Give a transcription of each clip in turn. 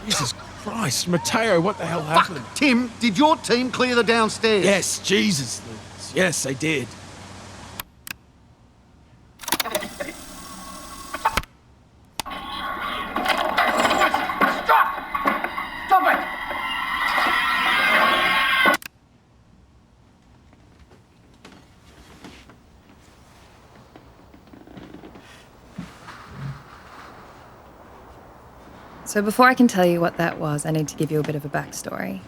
Jesus Christ, Matteo, what the hell happened? Tim, did your team clear the downstairs? Yes, Jesus, Lucas. Yes, they did. Stop it! So before I can tell you what that was, I need to give you a bit of a backstory.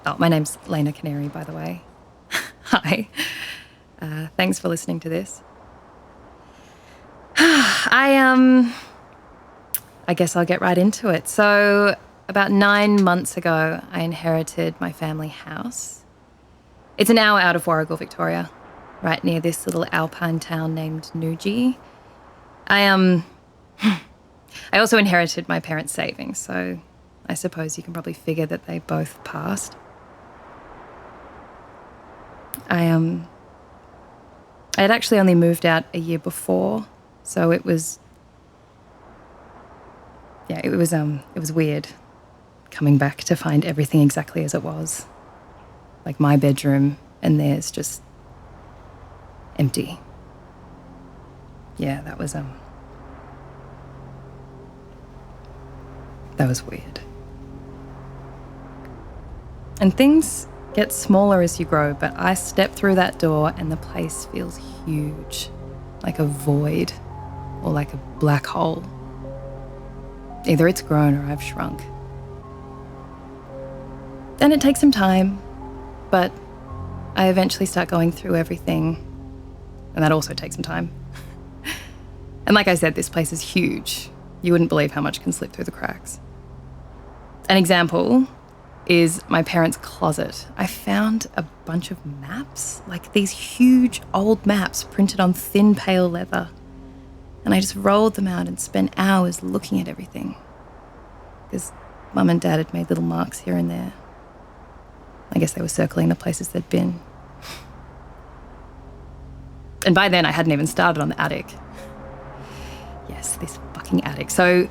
Oh, my name's Leyna Canary, by the way. Hi. Thanks for listening to this. I guess I'll get right into it. So about 9 months ago, I inherited my family house. It's an hour out of Warragul, Victoria, right near this little alpine town named Nuji. I also inherited my parents' savings, so I suppose you can probably figure that they both passed. I had actually only moved out a year before, so it was weird coming back to find everything exactly as it was. Like my bedroom and theirs just empty. Yeah, that was weird. And things get smaller as you grow, but I step through that door and the place feels huge, like a void or like a black hole. Either it's grown or I've shrunk. And it takes some time, but I eventually start going through everything, and that also takes some time. And like I said, this place is huge. You wouldn't believe how much can slip through the cracks. An example is my parents' closet. I found a bunch of maps, like these huge old maps printed on thin pale leather. And I just rolled them out and spent hours looking at everything. Because Mum and Dad had made little marks here and there. I guess they were circling the places they'd been. And by then I hadn't even started on the attic. Yes, this fucking attic. So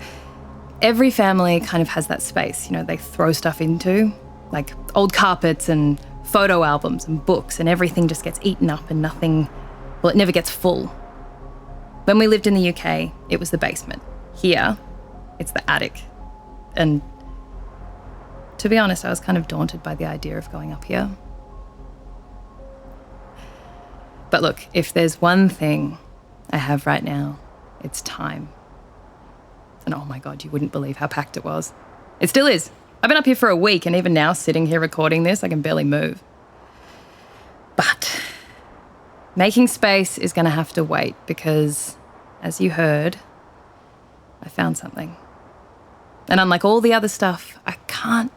every family kind of has that space, they throw stuff into, like old carpets and photo albums and books, and everything just gets eaten up and it never gets full. When we lived in the UK, it was the basement. Here, it's the attic. And to be honest, I was kind of daunted by the idea of going up here. But look, if there's one thing I have right now, it's time. And oh my God, you wouldn't believe how packed it was. It still is. I've been up here for a week, and even now, sitting here recording this, I can barely move. But making space is going to have to wait because, as you heard, I found something. And unlike all the other stuff, I can't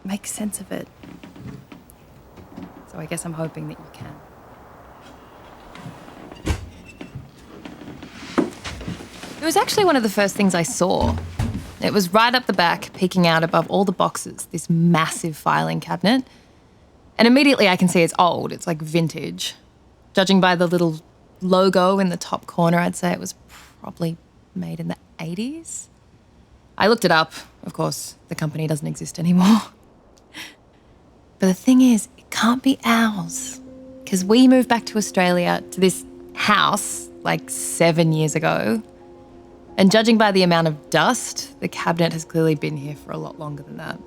make sense of it. So I guess I'm hoping that you can. It was actually one of the first things I saw. It was right up the back, peeking out above all the boxes, this massive filing cabinet. And immediately I can see it's old, it's like vintage. Judging by the little logo in the top corner, I'd say it was probably made in the 80s. I looked it up. Of course, the company doesn't exist anymore. But the thing is, it can't be ours. Because we moved back to Australia to this house like 7 years ago. And judging by the amount of dust, the cabinet has clearly been here for a lot longer than that.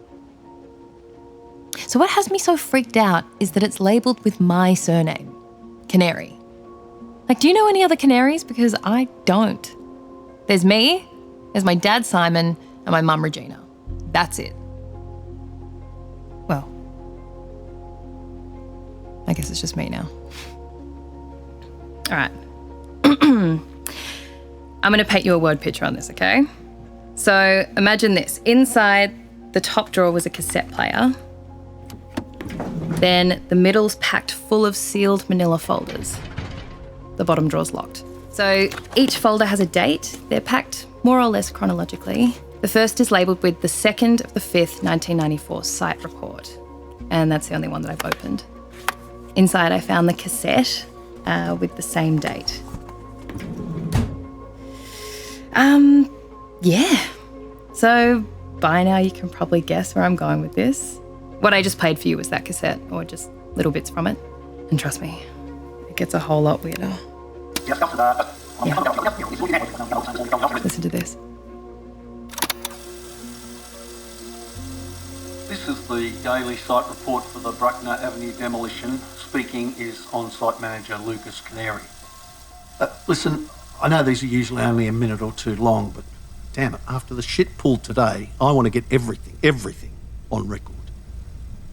So what has me so freaked out is that it's labelled with my surname, Canary. Like, do you know any other Canaries? Because I don't. There's me, there's my dad Simon, and my mum Regina. That's it. Well, I guess it's just me now. All right. I'm going to paint you a word picture on this, okay? So imagine this. Inside the top drawer was a cassette player. Then the middle's packed full of sealed manila folders. The bottom drawer's locked. So each folder has a date. They're packed more or less chronologically. The first is labelled with the 2nd of the 5th, 1994 site report. And that's the only one that I've opened. Inside I found the cassette with the same date. Yeah. So by now you can probably guess where I'm going with this. What I just played for you was that cassette, or just little bits from it. And trust me, it gets a whole lot weirder. Yeah. Listen to this. This is the daily site report for the Bruckner Avenue demolition. Speaking is on-site manager Leyna Canary. Listen, I know these are usually only a minute or two long, but damn it, after the shit pulled today, I want to get everything on record.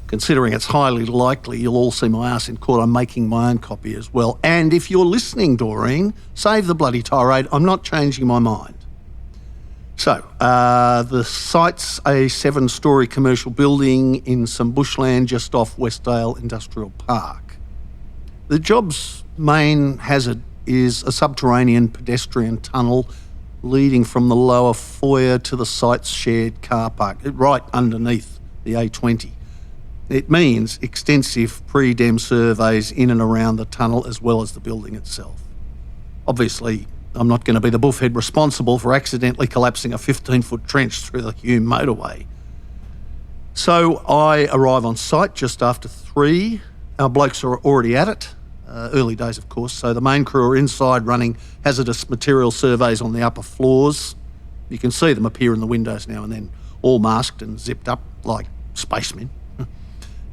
Considering it's highly likely you'll all see my ass in court, I'm making my own copy as well. And if you're listening, Doreen, save the bloody tirade. I'm not changing my mind. So, the site's a 7-storey commercial building in some bushland just off Westdale Industrial Park. The job's main hazard is a subterranean pedestrian tunnel leading from the lower foyer to the site's shared car park, right underneath the A20. It means extensive pre-dem surveys in and around the tunnel as well as the building itself. Obviously, I'm not going to be the buffhead responsible for accidentally collapsing a 15-foot trench through the Hume motorway. So I arrive on site just after 3. Our blokes are already at it. Early days, of course, so the main crew are inside running hazardous material surveys on the upper floors. You can see them appear in the windows now and then, all masked and zipped up like spacemen.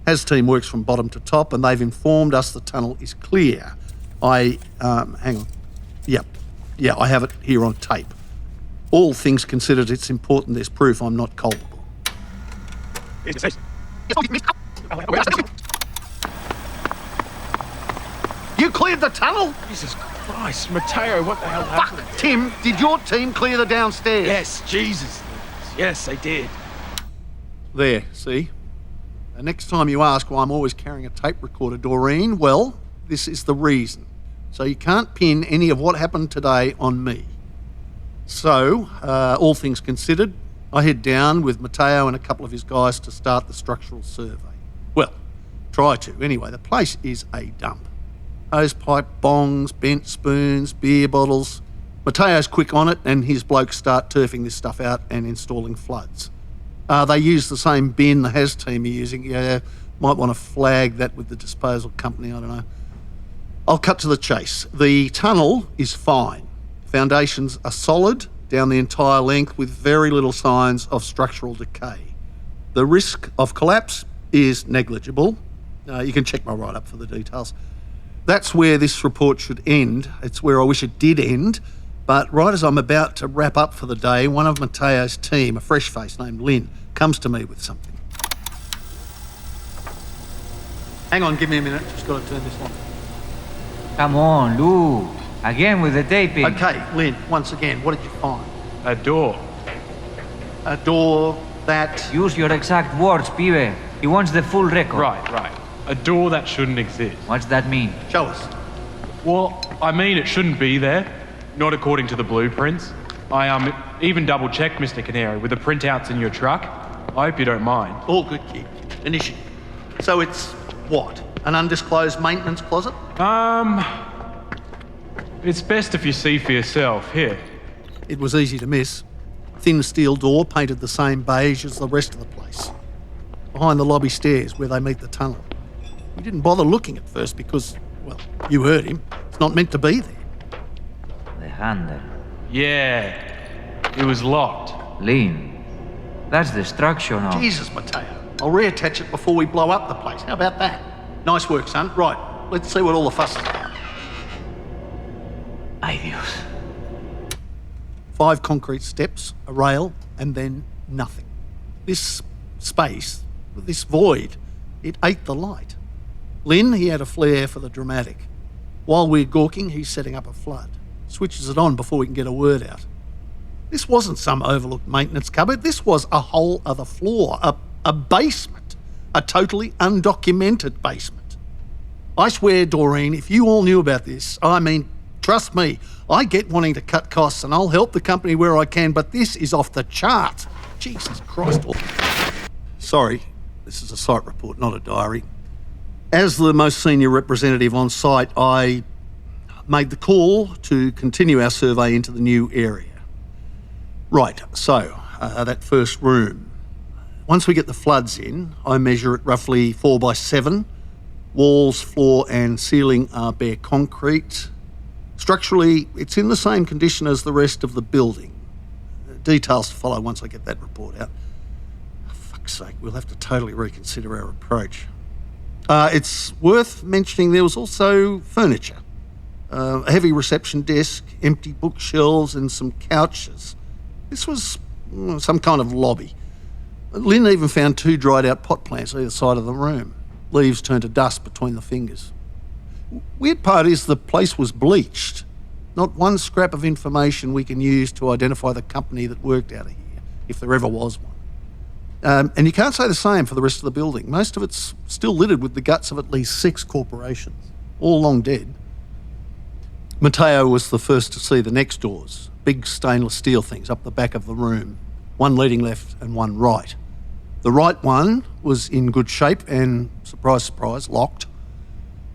Haz team works from bottom to top and they've informed us the tunnel is clear. Hang on. Yeah, I have it here on tape. All things considered, it's important there's proof I'm not culpable. You cleared the tunnel? Jesus Christ, Matteo, what the hell Fuck, happened? Tim, did your team clear the downstairs? Yes, Jesus. Yes, they did. There, see? And next time you ask why I'm always carrying a tape recorder, Doreen, well, this is the reason. So you can't pin any of what happened today on me. So, all things considered, I head down with Matteo and a couple of his guys to start the structural survey. Well, try to. Anyway, the place is a dump. Hosepipe, bongs, bent spoons, beer bottles. Matteo's quick on it and his blokes start turfing this stuff out and installing floods. They use the same bin the Haz team are using. Yeah, might want to flag that with the disposal company, I don't know. I'll cut to the chase. The tunnel is fine. Foundations are solid down the entire length with very little signs of structural decay. The risk of collapse is negligible. You can check my write-up for the details. That's where this report should end. It's where I wish it did end. But right as I'm about to wrap up for the day, one of Matteo's team, a fresh face named Lynn, comes to me with something. Hang on, give me a minute. Just got to turn this on. Come on, Lou. Again with the taping. Okay, Lynn, once again, what did you find? A door. A door that... Use your exact words, pibe. He wants the full record. Right. A door that shouldn't exist. What's that mean? Show us. Well, I mean it shouldn't be there. Not according to the blueprints. I even double-checked, Mr. Canary, with the printouts in your truck. I hope you don't mind. All good, kid. Initiative. So it's what? An undisclosed maintenance closet? It's best if you see for yourself. Here. It was easy to miss. Thin steel door painted the same beige as the rest of the place. Behind the lobby stairs where they meet the tunnel. We didn't bother looking at first because, well, you heard him. It's not meant to be there. The handle. Yeah. It was locked. Lean. That's the structure now. Jesus, Matteo. I'll reattach it before we blow up the place. How about that? Nice work, son. Right, let's see what all the fuss is about. Ay, Dios. 5 concrete steps, a rail, and then nothing. This space, this void, it ate the light. Lynn, he had a flair for the dramatic. While we're gawking, he's setting up a flood. Switches it on before we can get a word out. This wasn't some overlooked maintenance cupboard. This was a whole other floor, a basement, a totally undocumented basement. I swear, Doreen, if you all knew about this, I mean, trust me, I get wanting to cut costs and I'll help the company where I can, but this is off the charts. Jesus Christ. Sorry, this is a site report, not a diary. As the most senior representative on site, I made the call to continue our survey into the new area. Right, so that first room. Once we get the floods in, I measure it roughly 4 by 7. Walls, floor and ceiling are bare concrete. Structurally, it's in the same condition as the rest of the building. Details to follow once I get that report out. For fuck's sake, we'll have to totally reconsider our approach. It's worth mentioning there was also furniture. A heavy reception desk, empty bookshelves and some couches. This was some kind of lobby. Lynn even found 2 dried out pot plants either side of the room. Leaves turned to dust between the fingers. Weird part is the place was bleached. Not one scrap of information we can use to identify the company that worked out of here, if there ever was one. And you can't say the same for the rest of the building. Most of it's still littered with the guts of at least 6 corporations, all long dead. Matteo was the first to see the next doors, big stainless steel things up the back of the room, one leading left and one right. The right one was in good shape and, surprise, surprise, locked.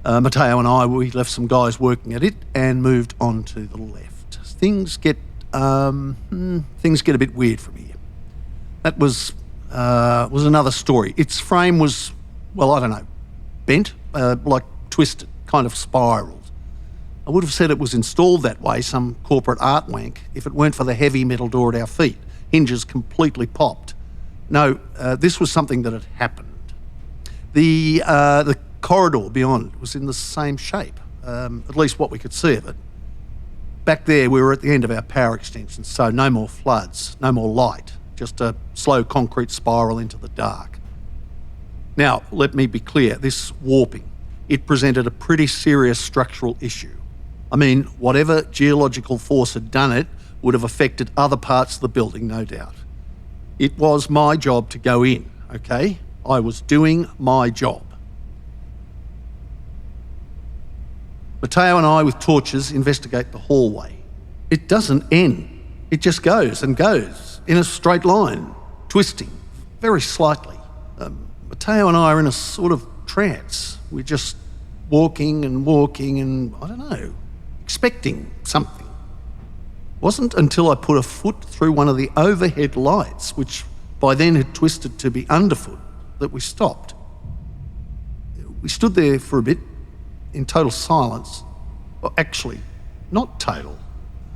Matteo and we left some guys working at it and moved on to the left. Things get a bit weird from here. That was another story. Its frame was, well, I don't know, bent, like twisted, kind of spiraled. I would have said it was installed that way, some corporate art wank, if it weren't for the heavy metal door at our feet. Hinges completely popped. No, this was something that had happened. The corridor beyond was in the same shape, at least what we could see of it. Back there, we were at the end of our power extension, so no more floods, no more light, just a slow concrete spiral into the dark. Now, let me be clear, this warping, it presented a pretty serious structural issue. I mean, whatever geological force had done it would have affected other parts of the building, no doubt. It was my job to go in, okay? I was doing my job. Matteo and I, with torches, investigate the hallway. It doesn't end. It just goes and goes in a straight line, twisting very slightly. Matteo and I are in a sort of trance. We're just walking and, I don't know, expecting something. It wasn't until I put a foot through one of the overhead lights, which by then had twisted to be underfoot, that we stopped. We stood there for a bit in total silence. Well, actually, not total.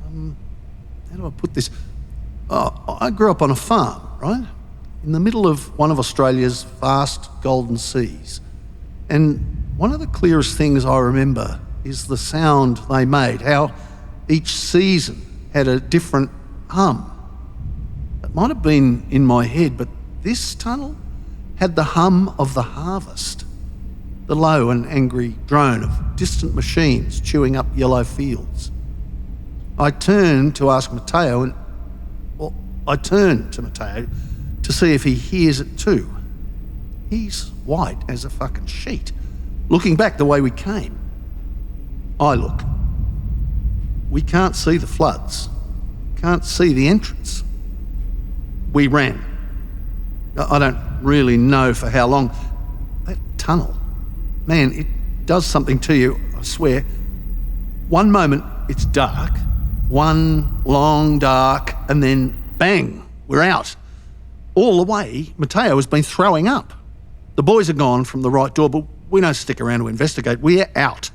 How do I put this? I grew up on a farm, right? In the middle of one of Australia's vast golden seas. And one of the clearest things I remember is the sound they made, how each season had a different hum. It might have been in my head, but this tunnel had the hum of the harvest, the low and angry drone of distant machines chewing up yellow fields. I turned to ask Matteo, and I turned to Matteo to see if he hears it too. He's white as a fucking sheet, looking back the way we came. I look. We can't see the floods, can't see the entrance. We ran. I don't really know for how long. That tunnel, man, it does something to you, I swear. One moment it's dark, one long dark, and then bang, we're out. All the way, Matteo has been throwing up. The boys are gone from the right door, but we don't stick around to investigate. We're out.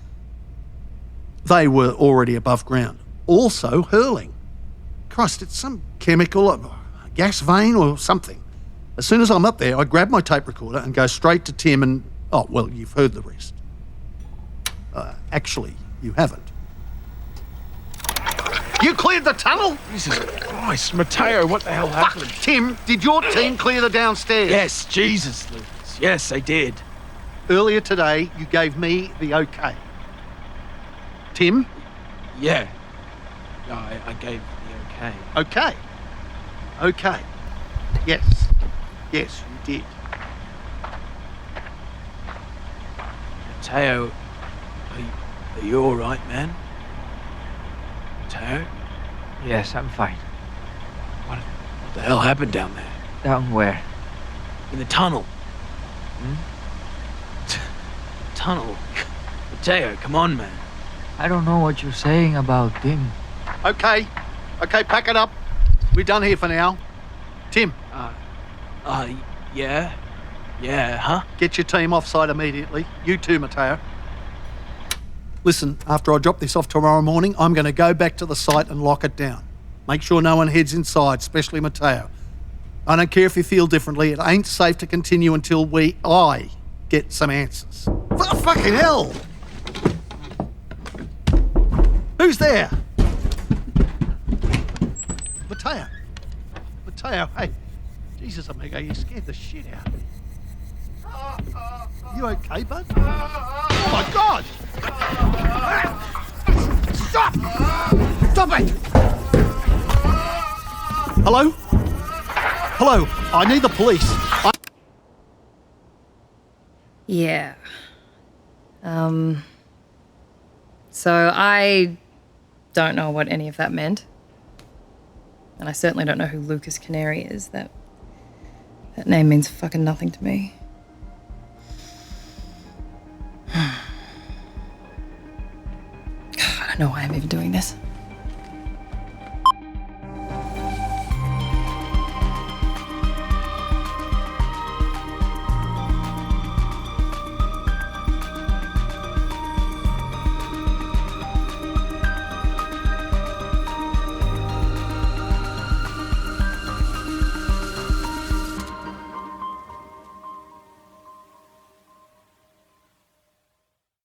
They were already above ground, also hurling. Christ, it's some chemical, a gas vein or something. As soon as I'm up there, I grab my tape recorder and go straight to Tim and, oh, well, you've heard the rest. Actually, you haven't. You cleared the tunnel? Jesus Christ, Matteo, what the hell Fuck, happened? Tim, did your team clear the downstairs? Yes, Jesus, Lucas. Yes, they did. Earlier today, you gave me the okay. Tim? Yeah. No, I gave the okay. Okay. Okay. Yes. Yes, you did. Matteo, are you all right, man? Matteo? Yes, I'm fine. What the hell happened down there? Down where? In the tunnel. Tunnel. Matteo, come on, man. I don't know what you're saying about Tim. Okay. Okay, pack it up. We're done here for now. Tim, Yeah? Yeah, huh? get your team offside immediately. You too, Matteo. Listen, after I drop this off tomorrow morning, I'm going to go back to the site and lock it down. Make sure no one heads inside, especially Matteo. I don't care if you feel differently. It ain't safe to continue until I get some answers. Fucking hell! Who's there? Matteo. Matteo, hey. Jesus, amigo, you scared the shit out of me. You okay, bud? Oh my God! Stop! Stop it! Hello? Hello, I need the police. Yeah. So I don't know what any of that meant. And I certainly don't know who Lucas Canary is. That name means fucking nothing to me. I don't know why I'm even doing this.